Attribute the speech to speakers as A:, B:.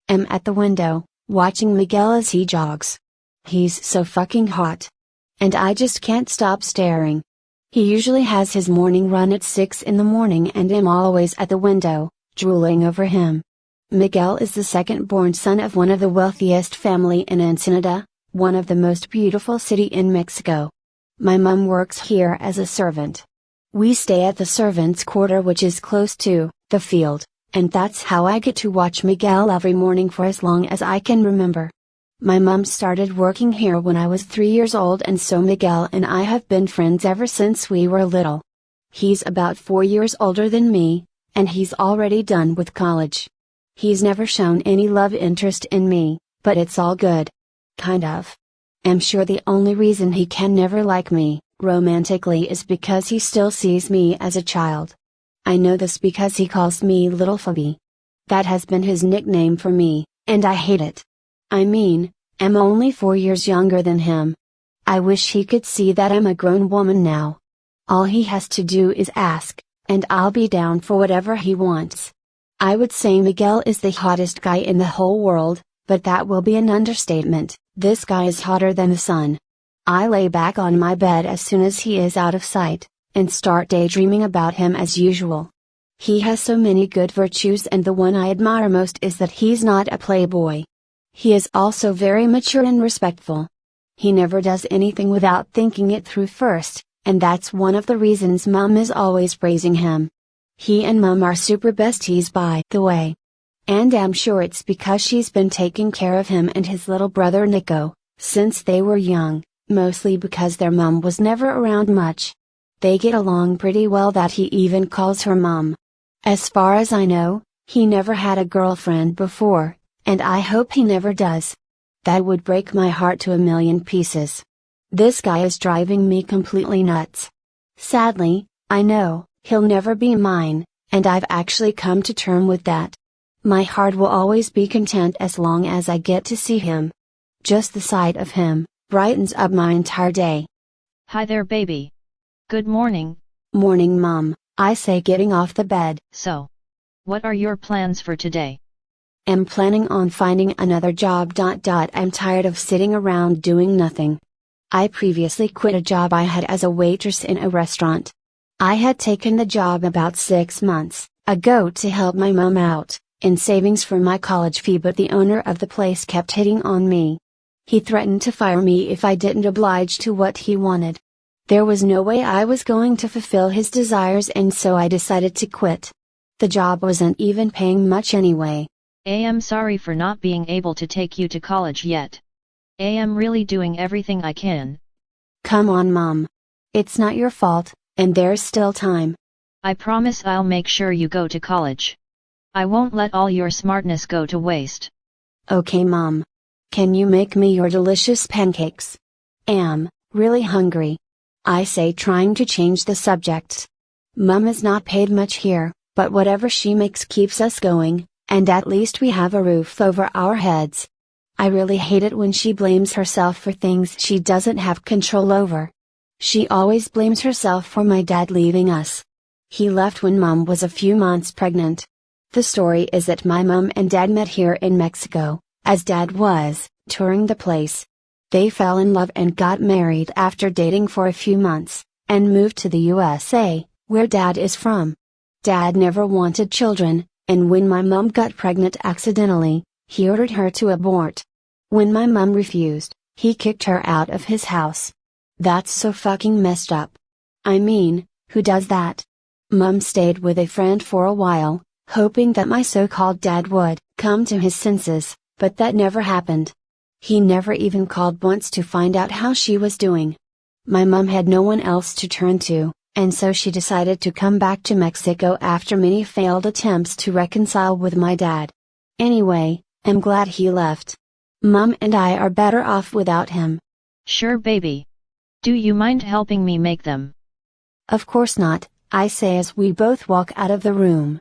A: Am at the window, watching Miguel as he jogs. He's so fucking hot. And I just can't stop staring. He usually has his morning run at 6 in the morning and am always at the window, drooling over him. Miguel is the second-born son of one of the wealthiest family in Ensenada, one of the most beautiful city in Mexico. My mom works here as a servant. We stay at the servants' quarter, which is close to the field, and that's how I get to watch Miguel every morning for as long as I can remember. My mom started working here when I was 3 years old, and so Miguel and I have been friends ever since we were little. He's about 4 years older than me, and he's already done with college. He's never shown any love interest in me, but it's all good. Kind of. I'm sure the only reason he can never like me, romantically, is because he still sees me as a child. I know this because he calls me Little Phoebe. That has been his nickname for me, and I hate it. I mean, I'm only 4 years younger than him. I wish he could see that I'm a grown woman now. All he has to do is ask, and I'll be down for whatever he wants. I would say Miguel is the hottest guy in the whole world, but that will be an understatement. This guy is hotter than the sun. I lay back on my bed as soon as he is out of sight, and start daydreaming about him as usual. He has so many good virtues, and the one I admire most is that he's not a playboy. He is also very mature and respectful. He never does anything without thinking it through first, and that's one of the reasons Mom is always praising him. He and Mom are super besties, by the way. And I'm sure it's because she's been taking care of him and his little brother Nico, since they were young, mostly because their mom was never around much. They get along pretty well, that he even calls her Mom. As far as I know, he never had a girlfriend before, and I hope he never does. That would break my heart to a million pieces. This guy is driving me completely nuts. Sadly, I know, he'll never be mine, and I've actually come to terms with that. My heart will always be content as long as I get to see him. Just the sight of him brightens up my entire day.
B: Hi there, baby. Good morning.
A: Morning, Mom, I say, getting off the bed.
B: So, what are your plans for today?
A: Am planning on finding another job. I'm tired of sitting around doing nothing. I previously quit a job I had as a waitress in a restaurant. I had taken the job about 6 months ago to help my mom out, in savings for my college fee, but the owner of the place kept hitting on me. He threatened to fire me if I didn't oblige to what he wanted. There was no way I was going to fulfill his desires, and so I decided to quit. The job wasn't even paying much anyway.
B: I'm sorry for not being able to take you to college yet. I'm really doing everything I can.
A: Come on, Mom. It's not your fault, and there's still time.
B: I promise I'll make sure you go to college. I won't let all your smartness go to waste.
A: Okay, Mom. Can you make me your delicious pancakes? Am really hungry. I say, trying to change the subject. Mom is not paid much here, but whatever she makes keeps us going, and at least we have a roof over our heads. I really hate it when she blames herself for things she doesn't have control over. She always blames herself for my dad leaving us. He left when Mom was a few months pregnant. The story is that my mom and dad met here in Mexico, as Dad was touring the place. They fell in love and got married after dating for a few months, and moved to the USA, where Dad is from. Dad never wanted children, and when my mom got pregnant accidentally, he ordered her to abort. When my mom refused, he kicked her out of his house. That's so fucking messed up. I mean, who does that? Mom stayed with a friend for a while, hoping that my so-called dad would come to his senses, but that never happened. He never even called once to find out how she was doing. My mom had no one else to turn to, and so she decided to come back to Mexico after many failed attempts to reconcile with my dad. Anyway, I'm glad he left. Mom and I are better off without him.
B: Sure, baby. Do you mind helping me make them?
A: Of course not, I say as we both walk out of the room.